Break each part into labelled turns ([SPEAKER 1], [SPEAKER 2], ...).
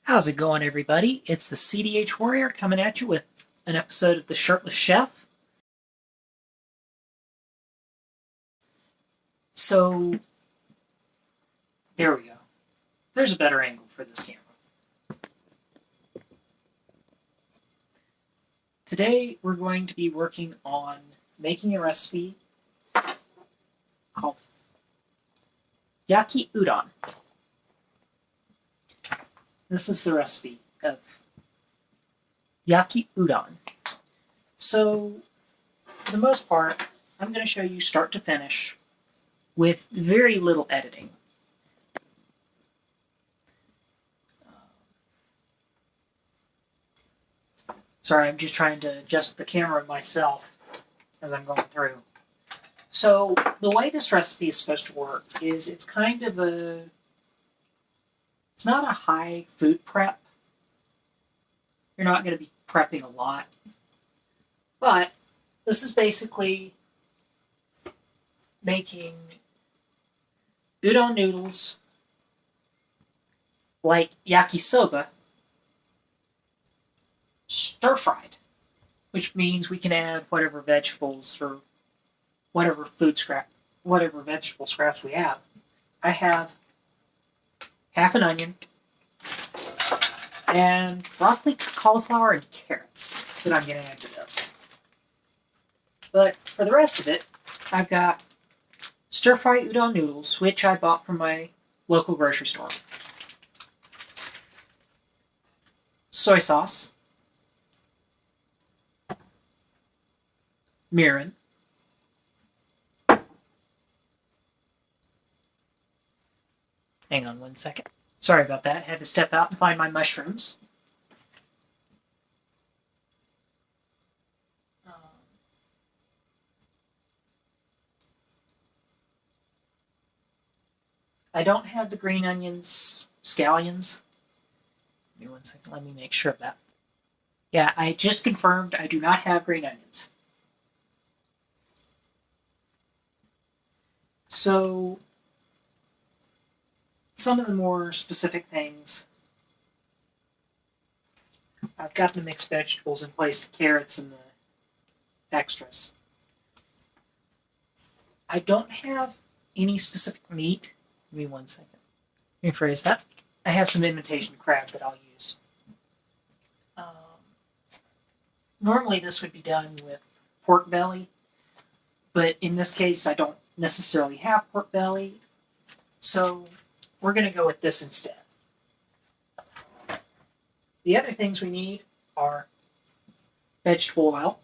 [SPEAKER 1] How's it going, everybody? It's the CDH Warrior coming at you with an episode of the Shirtless Chef. So, there we go. There's a better angle for this camera. Today, we're going to be working on making a recipe called Yaki Udon. This is the recipe of Yaki Udon. So, for the most part, I'm going to show you start to finish with very little editing. Sorry, I'm just trying to adjust the camera myself as I'm going through. So, the way this recipe is supposed to work is it's kind of it's not a high food prep. You're not going to be prepping a lot. But this is basically making udon noodles like yakisoba stir-fried, which means we can add whatever vegetables or whatever vegetable scraps we have. I have half an onion and broccoli, cauliflower, and carrots that I'm going to add to this. But for the rest of it, I've got stir-fry udon noodles, which I bought from my local grocery store. Soy sauce, mirin, hang on one second. Sorry about that. Had to step out and find my mushrooms. I don't have the green onions, scallions. Give me 1 second. Let me make sure of that. Yeah, I just confirmed I do not have green onions. So, some of the more specific things. I've got the mixed vegetables in place, the carrots and the extras. I don't have any specific meat. Give me 1 second. Let me rephrase that. I have some imitation crab that I'll use. Normally this would be done with pork belly, but in this case I don't necessarily have pork belly, so we're going to go with this instead. The other things we need are vegetable oil,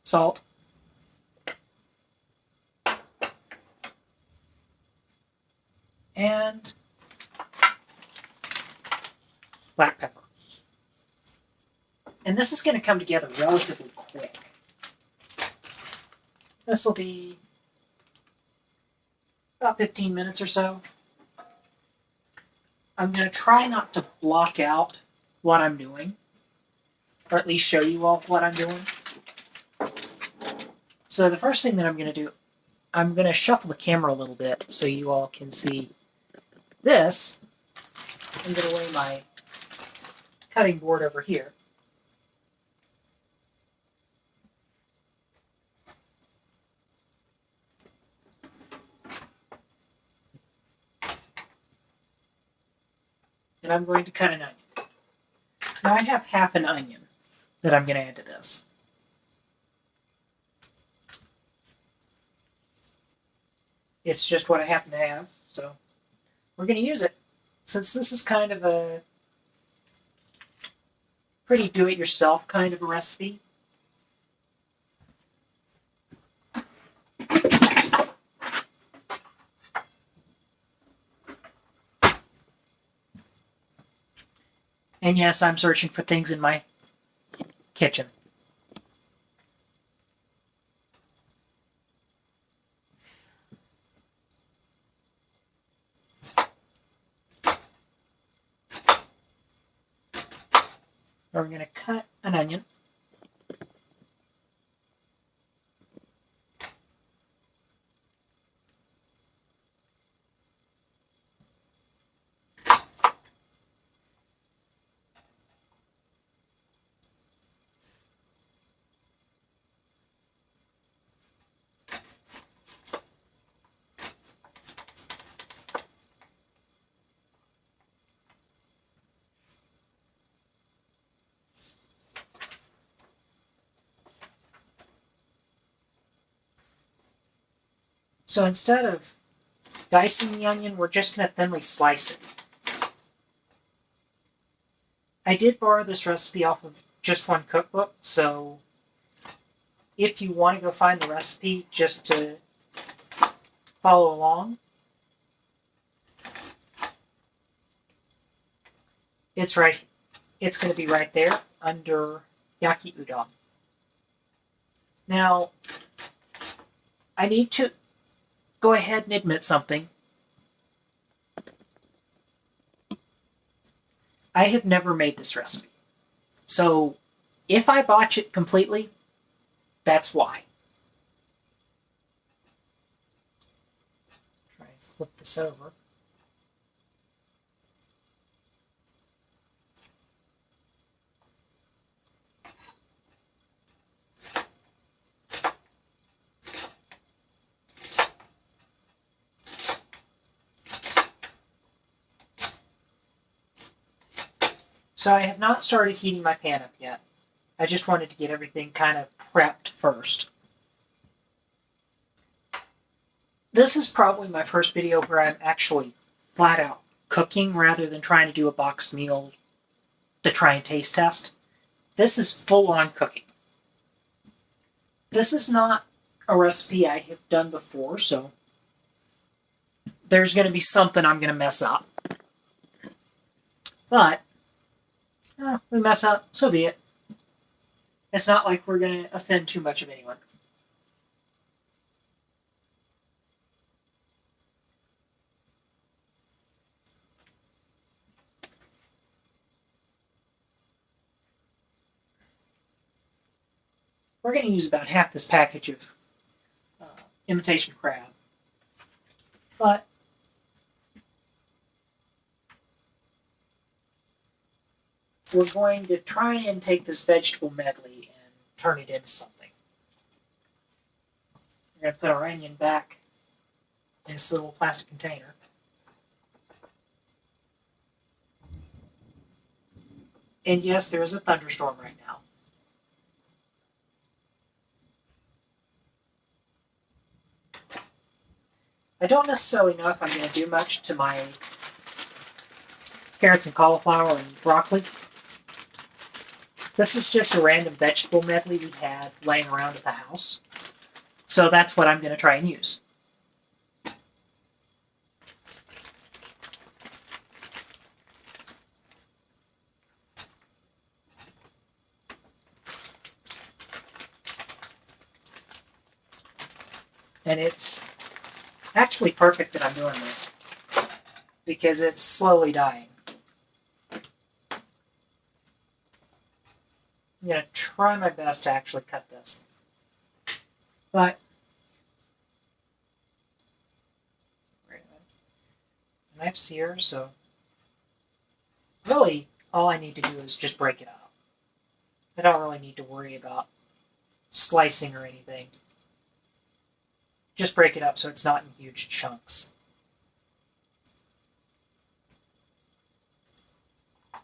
[SPEAKER 1] salt, and black pepper. And this is going to come together relatively quick. This will be about 15 minutes or so. I'm going to try not to block out what I'm doing, or at least show you all what I'm doing. So the first thing that I'm going to do, I'm going to shuffle the camera a little bit so you all can see this. I'm going to lay my cutting board over here. And I'm going to cut an onion. Now I have half an onion that I'm going to add to this. It's just what I happen to have, so we're going to use it. Since this is kind of a pretty do-it-yourself kind of a recipe, and yes, I'm searching for things in my kitchen. We're going to cut an onion. So instead of dicing the onion, we're just going to thinly slice it. I did borrow this recipe off of just one cookbook, so if you want to go find the recipe just to follow along, it's going to be right there under Yaki Udon. Now, I need to go ahead and admit something. I have never made this recipe. So, if I botch it completely, that's why. Try and flip this over. So I have not started heating my pan up yet. I just wanted to get everything kind of prepped first. This is probably my first video where I'm actually flat out cooking rather than trying to do a boxed meal to try and taste test. This is full-on cooking. This is not a recipe I have done before, so there's going to be something I'm going to mess up. But we mess up, so be it. It's not like we're going to offend too much of anyone. We're going to use about half this package of imitation crab. But we're going to try and take this vegetable medley and turn it into something. We're going to put our onion back in this little plastic container. And yes, there is a thunderstorm right now. I don't necessarily know if I'm going to do much to my carrots and cauliflower and broccoli. This is just a random vegetable medley we had laying around at the house. So that's what I'm going to try and use. And it's actually perfect that I'm doing this, because it's slowly dying. I'm going to try my best to actually cut this. But the knife's here, so really all I need to do is just break it up. I don't really need to worry about slicing or anything. Just break it up so it's not in huge chunks.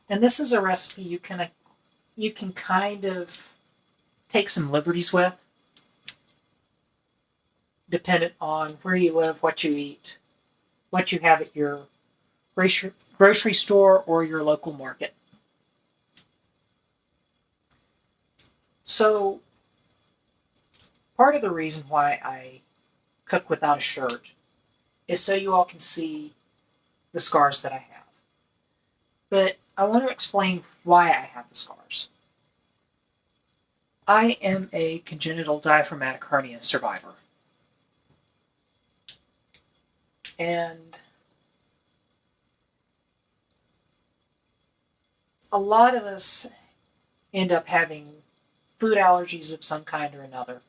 [SPEAKER 1] And this is a recipe you can kind of take some liberties with, dependent on where you live, what you eat, what you have at your grocery store or your local market. So, part of the reason why I cook without a shirt is so you all can see the scars that I have. But I want to explain why I have the scars. I am a congenital diaphragmatic hernia survivor. And a lot of us end up having food allergies of some kind or another,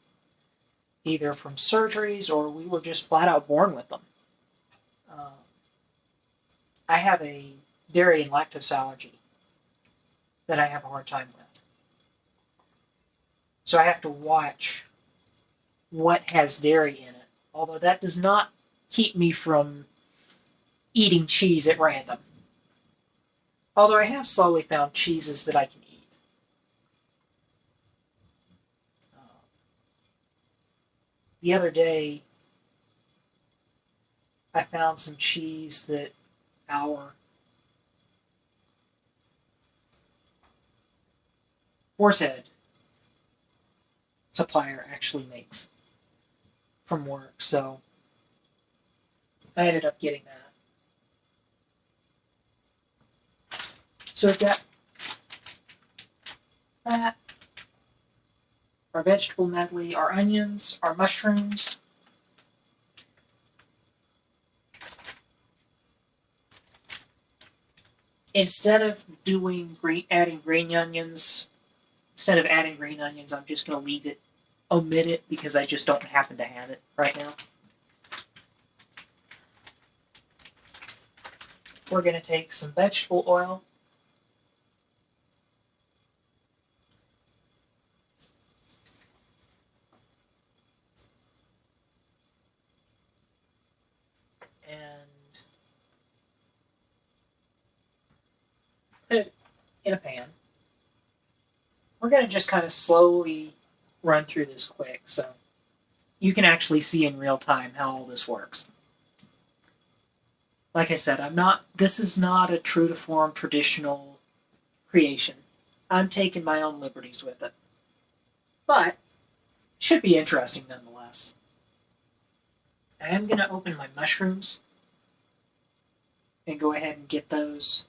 [SPEAKER 1] either from surgeries or we were just flat out born with them. I have a dairy and lactose allergy that I have a hard time with. So I have to watch what has dairy in it, although that does not keep me from eating cheese at random. Although I have slowly found cheeses that I can eat. The other day, I found some cheese that our Horsehead supplier actually makes from work, so I ended up getting that. So we've got that, our vegetable medley, our onions, our mushrooms. Instead of adding green onions, I'm just going to omit it because I just don't happen to have it right now. We're going to take some vegetable oil. And put it in a pan. We're going to just kind of slowly run through this quick so you can actually see in real time how all this works. Like I said, this is not a true to form traditional creation. I'm taking my own liberties with it. But should be interesting nonetheless. I am going to open my mushrooms and go ahead and get those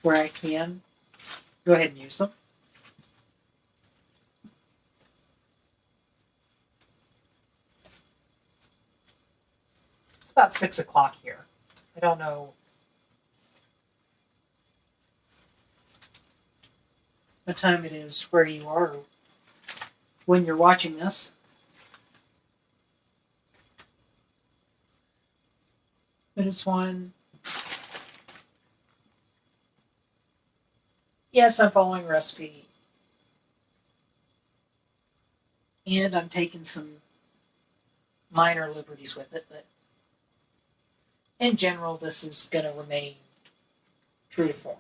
[SPEAKER 1] where I can. Go ahead and use them. It's about 6 o'clock here. I don't know what time it is where you are when you're watching this. But it's one. Yes, I'm following recipe. And I'm taking some minor liberties with it, but in general, this is going to remain true to form.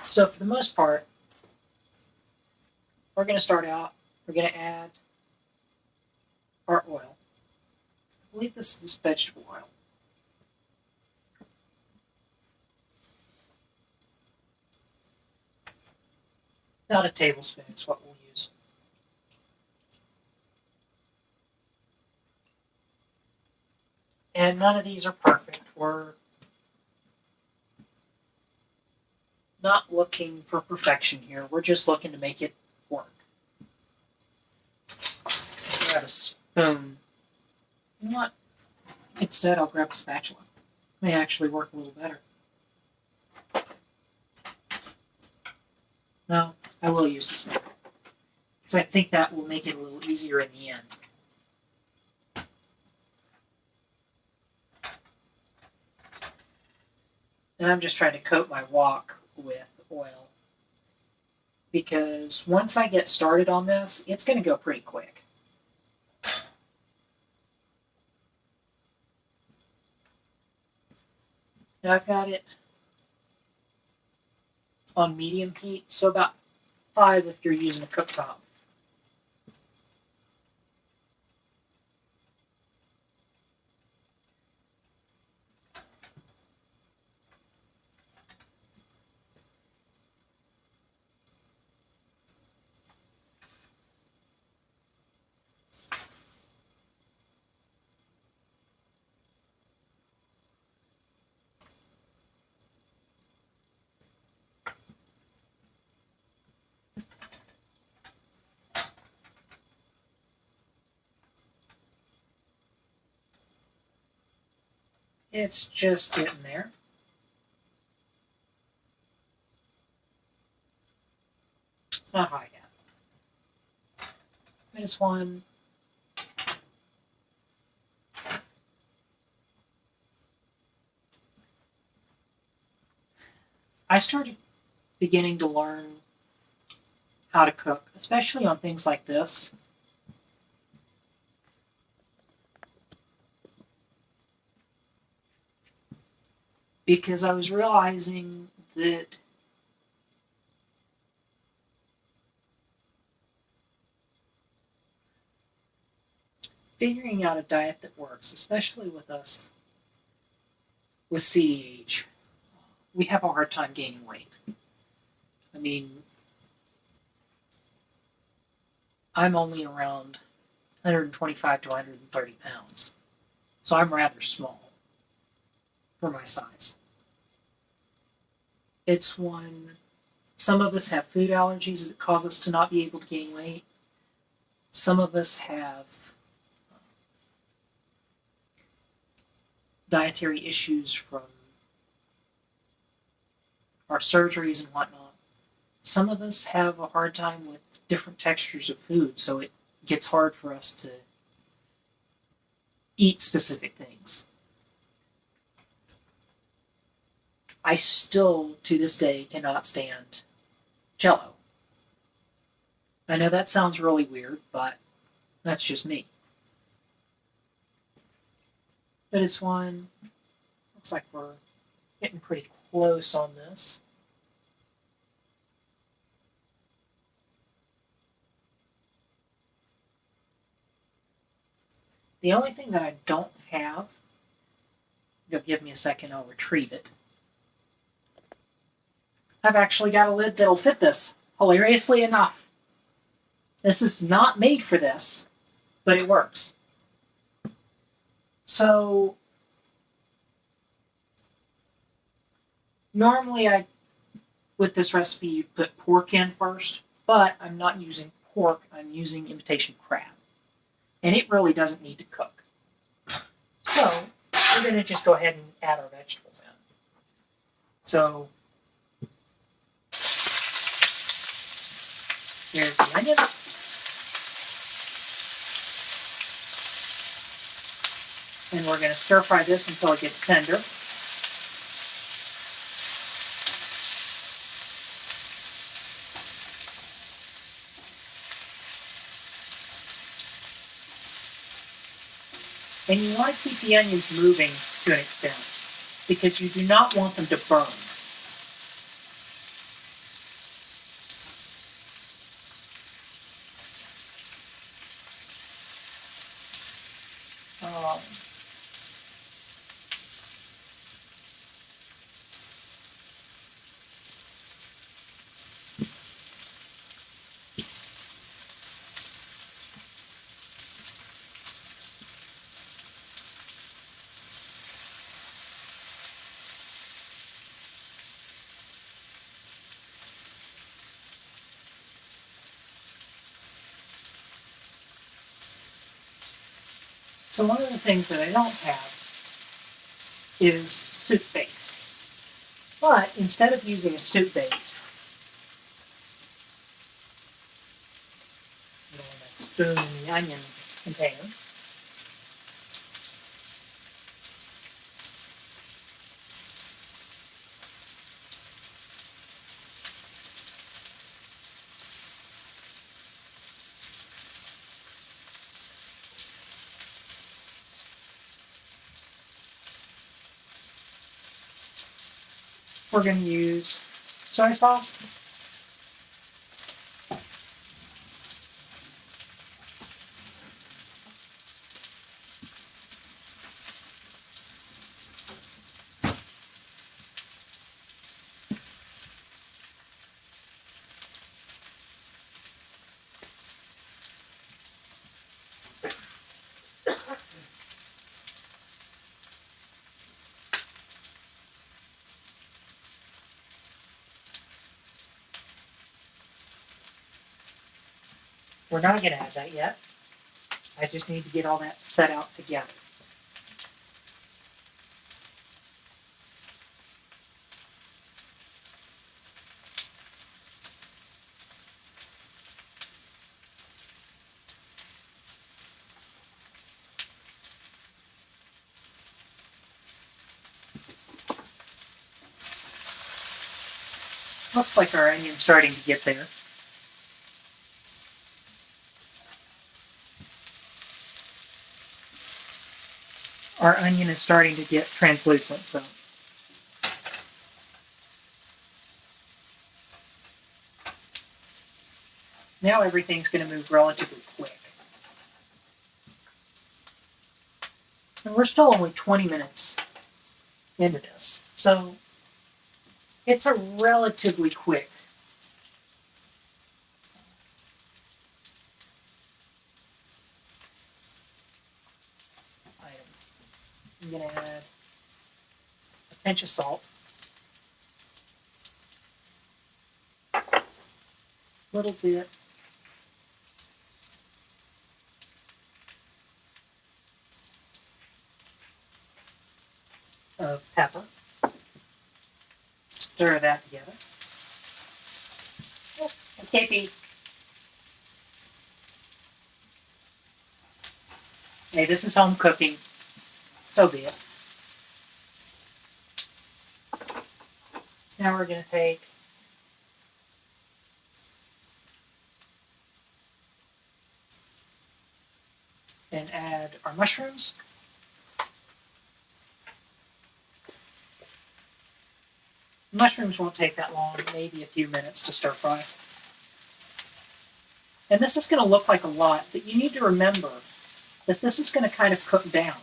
[SPEAKER 1] So for the most part, we're going to start out, we're going to add our oil. I believe this is vegetable oil. About a tablespoon is what we'll use. And none of these are perfect. We're not looking for perfection here. We're just looking to make it work. Grab a spoon. You know what? Instead, I'll grab a spatula. May actually work a little better. No, I will use the spoon. Because I think that will make it a little easier in the end. And I'm just trying to coat my wok with oil. Because once I get started on this, it's going to go pretty quick. Now I've got it on medium heat, so about 5 if you're using a cooktop. It's just getting there. It's not hot yet. -1. I started beginning to learn how to cook, especially on things like this. because I was realizing that figuring out a diet that works, especially with us with CAH, we have a hard time gaining weight. I mean, I'm only around 125 to 130 pounds, so I'm rather small for my size. It's when some of us have food allergies that cause us to not be able to gain weight. Some of us have dietary issues from our surgeries and whatnot. Some of us have a hard time with different textures of food, so it gets hard for us to eat specific things. I still, to this day, cannot stand Jell-O. I know that sounds really weird, but that's just me. But it's one, looks like we're getting pretty close on this. The only thing that I don't have, you'll give me a second, I'll retrieve it. I've actually got a lid that'll fit this, hilariously enough. This is not made for this, but it works. So, normally with this recipe, you put pork in first, but I'm not using pork, I'm using imitation crab. And it really doesn't need to cook. So, we're going to just go ahead and add our vegetables in. So, here's the onion. And we're going to stir fry this until it gets tender. And you want to keep the onions moving to an extent because you do not want them to burn. So one of the things that I don't have is soup base. But instead of using a soup base, I'm going to spoon in the onion container. We're going to use soy sauce. We're not going to add that yet. I just need to get all that set out together. Looks like our onion's starting to get there. Our onion is starting to get translucent, so Now everything's going to move relatively quick. And we're still only 20 minutes into this. So it's a relatively quick item. I'm going to add a pinch of salt. Little bit of pepper. Stir that together. Oh, escapee. Hey, this is home cooking. So be it. Now we're going to take and add our mushrooms. Mushrooms won't take that long, maybe a few minutes to stir fry. And this is going to look like a lot, but you need to remember that this is going to kind of cook down.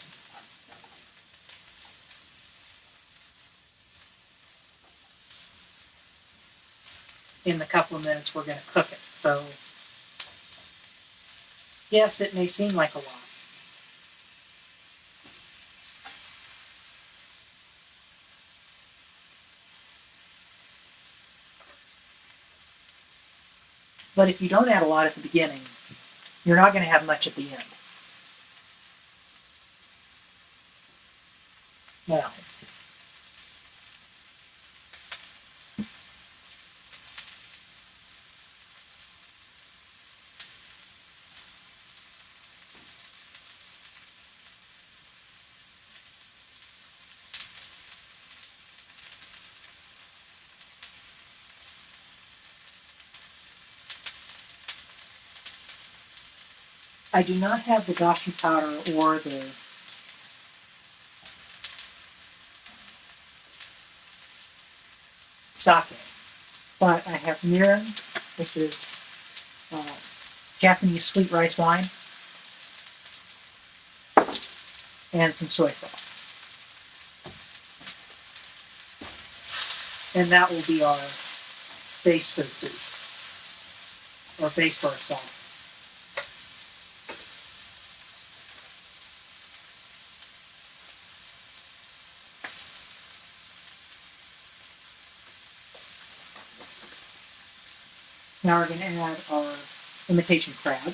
[SPEAKER 1] In the couple of minutes we're going to cook it. So, yes, it may seem like a lot. But if you don't add a lot at the beginning, you're not going to have much at the end. Now, I do not have the dashi powder or the sake, but I have mirin, which is Japanese sweet rice wine, and some soy sauce. And that will be our base for the soup, or base for our sauce. Now we're going to add our imitation crab.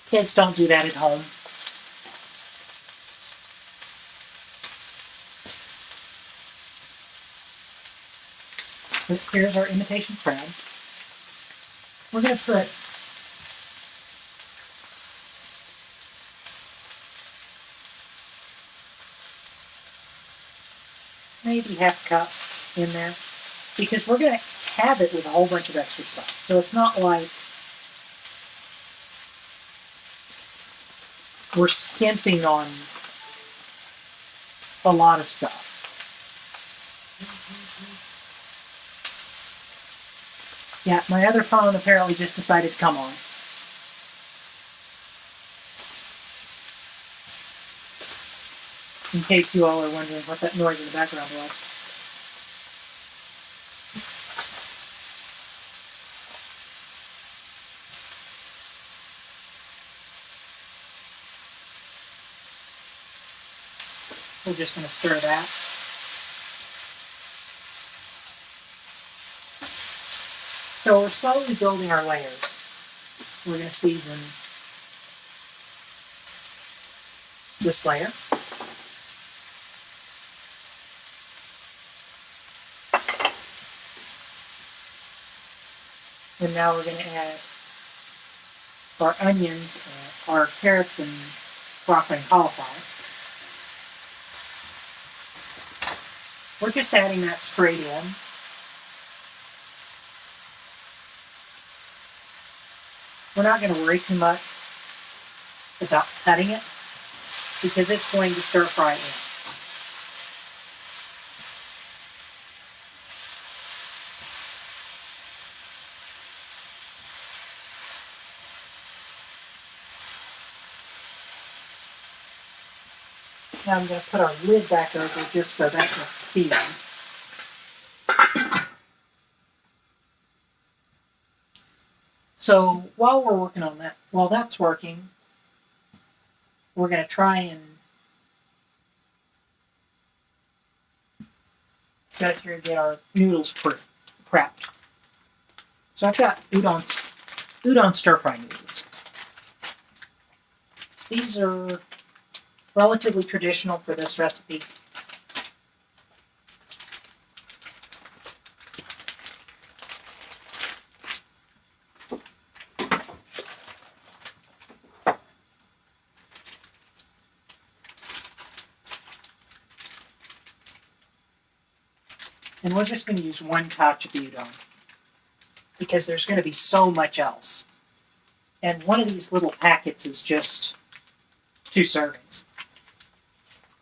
[SPEAKER 1] Kids don't do that at home. But here's our imitation crab. We're going to put maybe half a cup in there because we're going to have it with a whole bunch of extra stuff. So it's not like we're skimping on a lot of stuff. Yeah, my other phone apparently just decided to come on. In case you all are wondering what that noise in the background was. We're just going to stir that. So we're slowly building our layers. We're going to season this layer. And now we're going to add our onions, our carrots and broccoli and cauliflower. We're just adding that straight in. We're not going to worry too much about cutting it because it's going to stir fry in. Now I'm going to put our lid back over just so that can steam. So while we're working on that, while that's working, we're going to try and get here and get our noodles prepped. So I've got udon stir fry noodles. These are relatively traditional for this recipe. And we're just going to use one touch of the udon because there's going to be so much else. And one of these little packets is just 2 servings.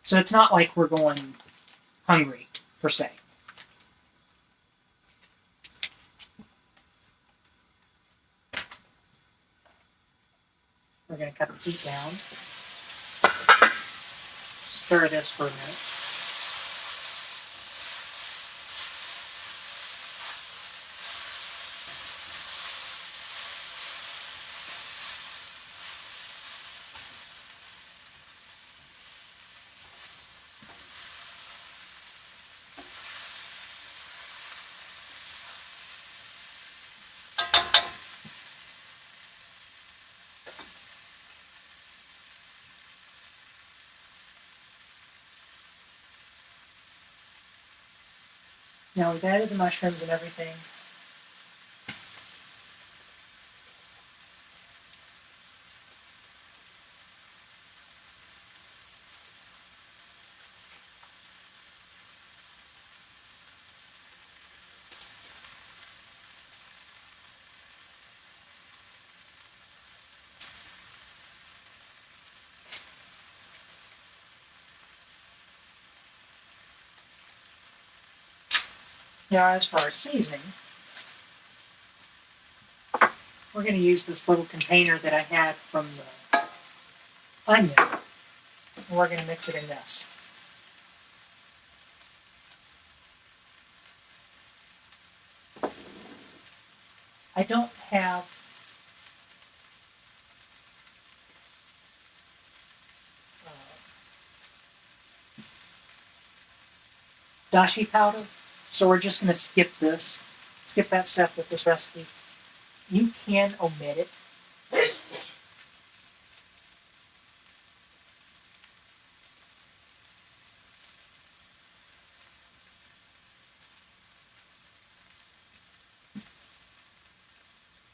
[SPEAKER 1] So it's not like we're going hungry, per se. We're going to cut the heat down. Stir this for a minute. Now we've added the mushrooms and everything. Now as for our seasoning, we're going to use this little container that I had from the onion. And we're going to mix it in this. I don't have dashi powder, so we're just going to skip that step with this recipe. You can omit it.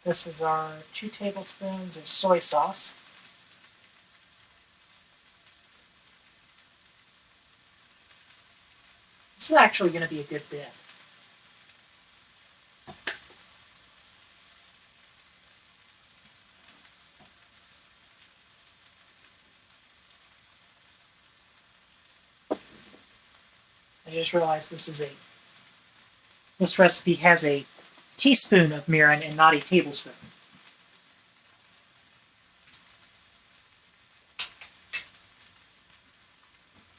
[SPEAKER 1] This is our 2 tablespoons of soy sauce. This is actually going to be a good bit. I just realized this recipe has a teaspoon of mirin and not a tablespoon.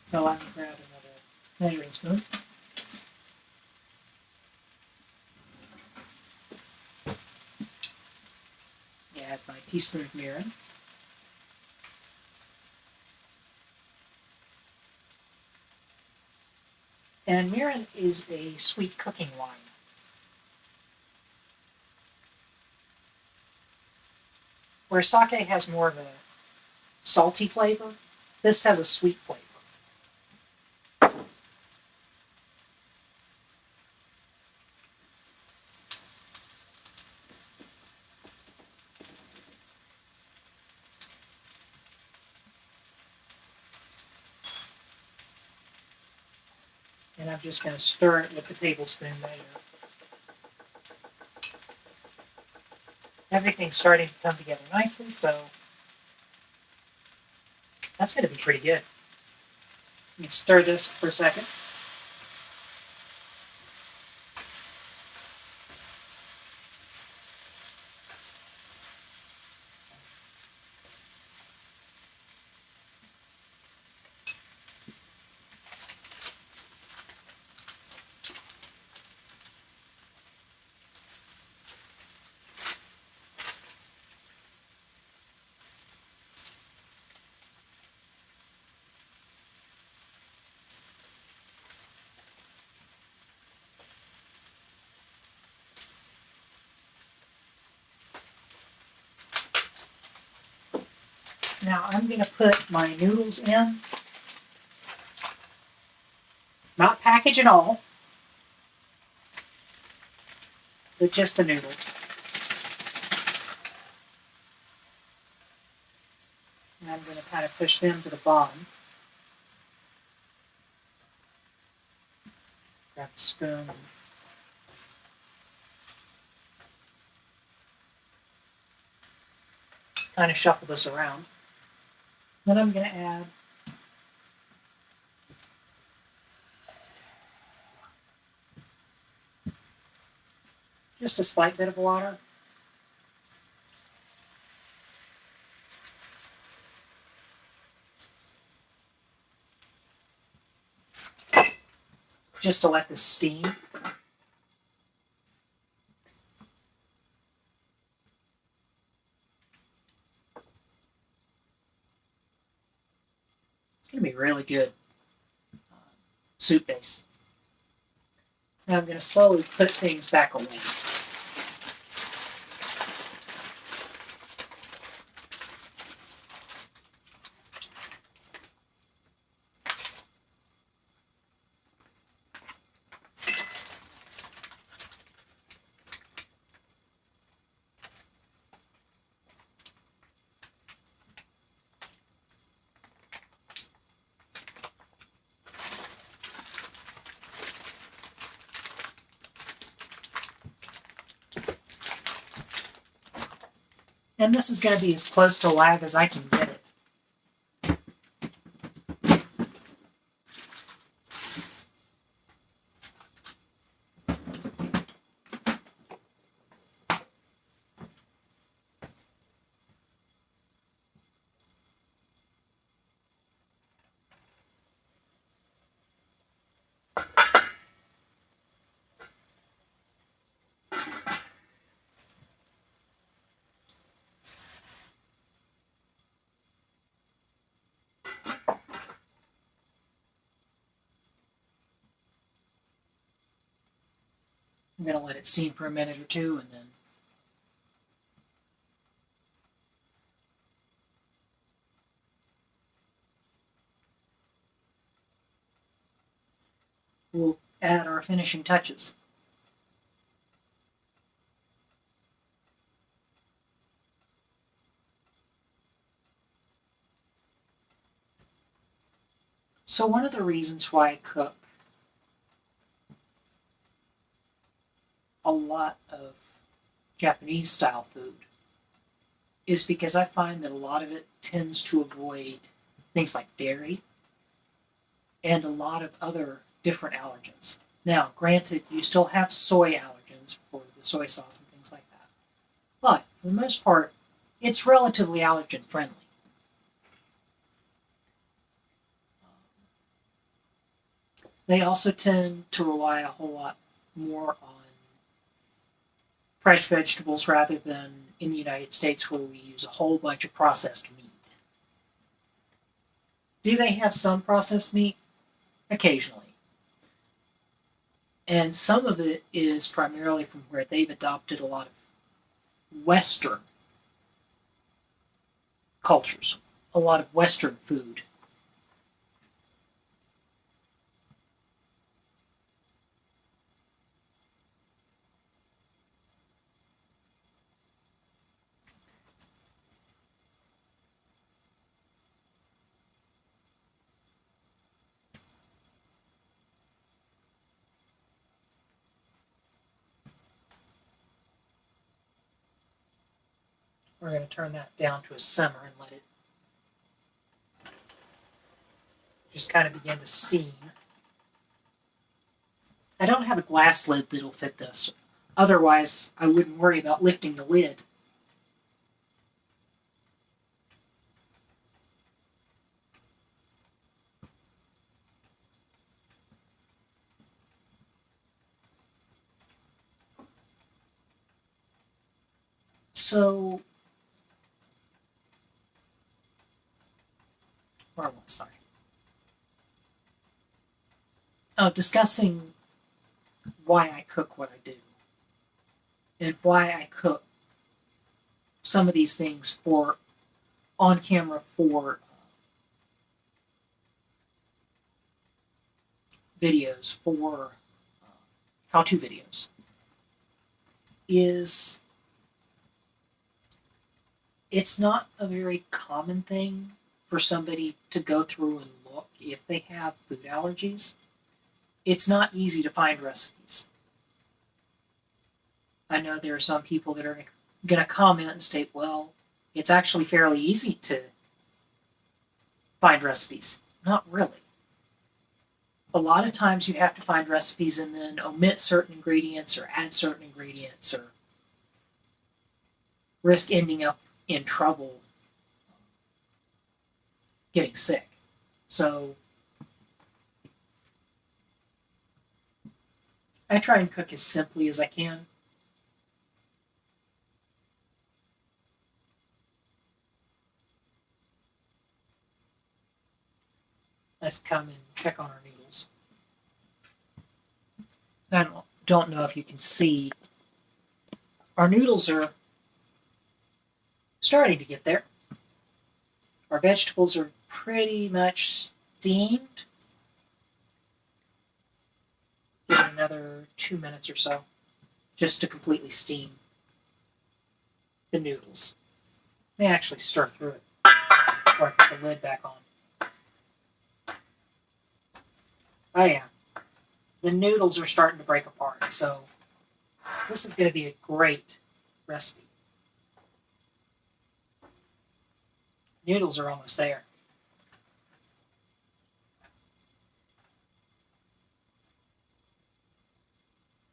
[SPEAKER 1] So I'm going to grab another measuring spoon. Add my teaspoon of mirin. And mirin is a sweet cooking wine. Where sake has more of a salty flavor, this has a sweet flavor. And I'm just going to stir it with the tablespoon measure. Everything's starting to come together nicely, so that's going to be pretty good. Let me stir this for a second. Now I'm going to put my noodles in. Not package and all, but just the noodles. And I'm going to kind of push them to the bottom. Grab the spoon. Kind of shuffle this around. Then I'm going to add just a slight bit of water. Just to let this steam. It's going to be really good soup base. Now I'm going to slowly put things back away. And this is going to be as close to live as I can get it. I'm going to let it steam for a minute or two and then we'll add our finishing touches. So one of the reasons why I cook a lot of Japanese style food is because I find that a lot of it tends to avoid things like dairy and a lot of other different allergens. Now, granted, you still have soy allergens for the soy sauce and things like that. But for the most part, it's relatively allergen friendly. They also tend to rely a whole lot more on fresh vegetables rather than in the United States where we use a whole bunch of processed meat. Do they have some processed meat? Occasionally. And some of it is primarily from where they've adopted a lot of Western cultures, a lot of Western food. We're going to turn that down to a simmer and let it just kind of begin to steam. I don't have a glass lid that'll fit this. Otherwise, I wouldn't worry about lifting the lid. So, where was I? Oh, discussing why I cook what I do. And why I cook some of these things for on camera for videos, for how-to videos, is it's not a very common thing for somebody to go through and look if they have food allergies. It's not easy to find recipes. I know there are some people that are going to comment and state, well, it's actually fairly easy to find recipes. Not really. A lot of times you have to find recipes and then omit certain ingredients or add certain ingredients or risk ending up in trouble getting sick. So I try and cook as simply as I can. Let's come and check on our noodles. I don't know if you can see. Our noodles are starting to get there. Our vegetables are pretty much steamed. Give it another 2 minutes or so just to completely steam the noodles. May actually stir through it before I put the lid back on. Oh yeah, the noodles are starting to break apart, so this is going to be a great recipe. Noodles are almost there.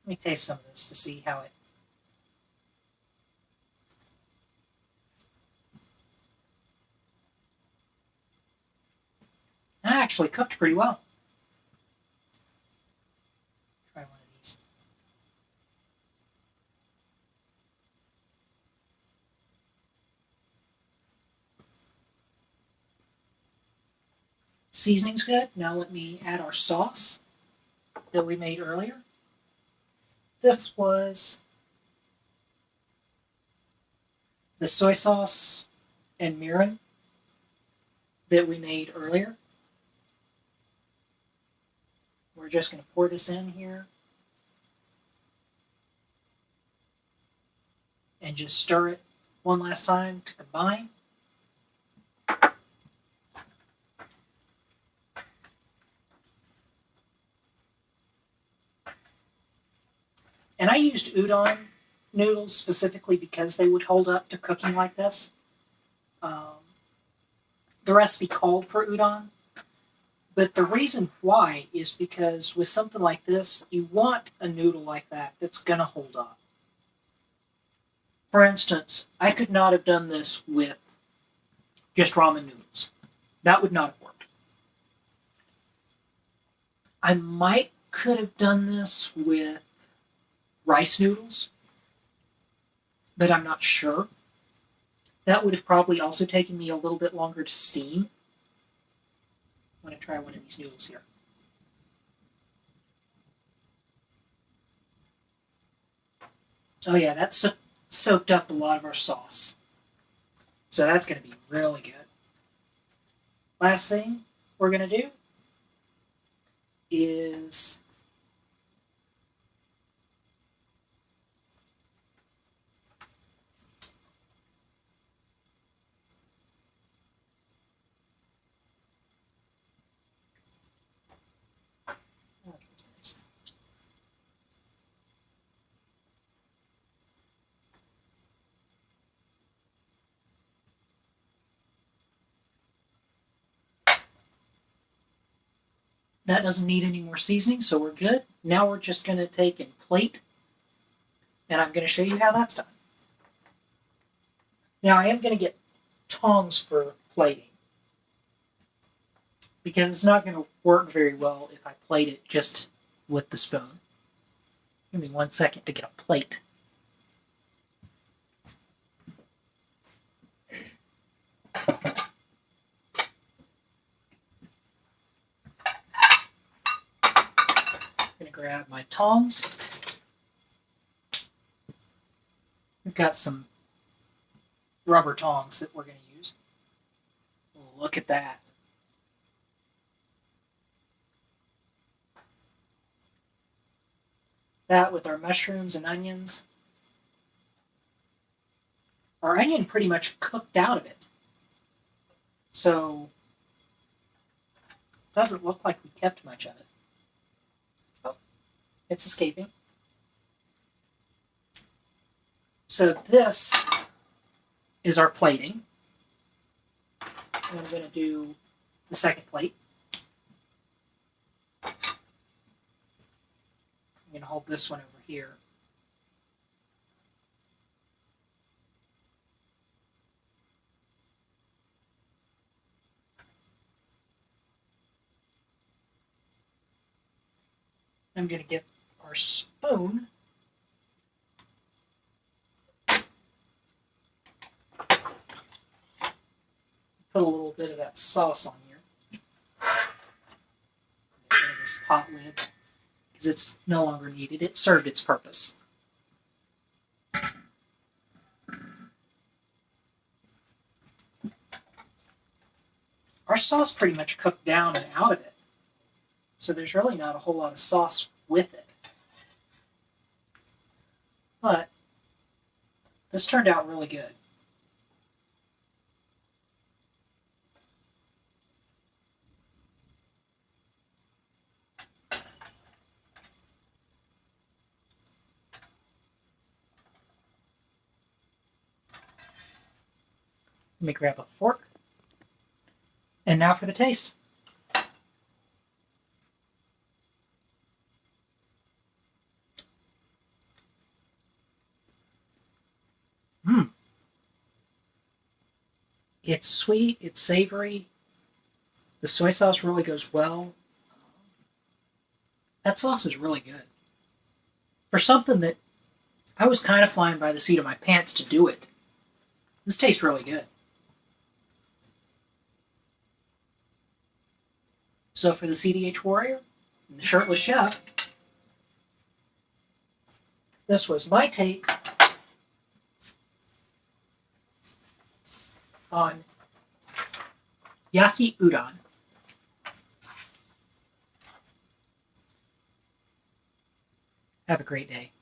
[SPEAKER 1] Let me taste some of this to see how it... That actually cooked pretty well. Try one of these. Seasoning's good. Now let me add our sauce that we made earlier. This was the soy sauce and mirin that we made earlier. We're just going to pour this in here and just stir it one last time to combine. And I used udon noodles specifically because they would hold up to cooking like this. The recipe called for udon, but the reason why is because with something like this, you want a noodle like that that's going to hold up. For instance, I could not have done this with just ramen noodles. That would not have worked. I could have done this with rice noodles, but I'm not sure. That would have probably also taken me a little bit longer to steam. I'm going to try one of these noodles here. Oh yeah, that's soaked up a lot of our sauce. So that's going to be really good. Last thing we're going to do is That doesn't need any more seasoning, so we're good. Now we're just going to take and plate, and I'm going to show you how that's done. Now I am going to get tongs for plating, because it's not going to work very well if I plate it just with the spoon. Give me 1 second to get a plate. I'm going to grab my tongs. We've got some rubber tongs that we're going to use. Oh, look at that. That with our mushrooms and onions. Our onion pretty much cooked out of it. So it doesn't look like we kept much of it. Oh, it's escaping. So this is our plating. And I'm going to do the second plate. I'm going to hold this one over here. I'm going to get our spoon. Put a little bit of that sauce on here. Get rid of this pot lid because it's no longer needed. It served its purpose. Our sauce pretty much cooked down and out of it. So there's really not a whole lot of sauce with it. But this turned out really good. Let me grab a fork. And now for the taste. It's sweet, it's savory. The soy sauce really goes well. That sauce is really good. For something that I was kind of flying by the seat of my pants to do it, this tastes really good. So for the CDH Warrior and the Shirtless Chef, this was my take on Yaki Udon. Have a great day.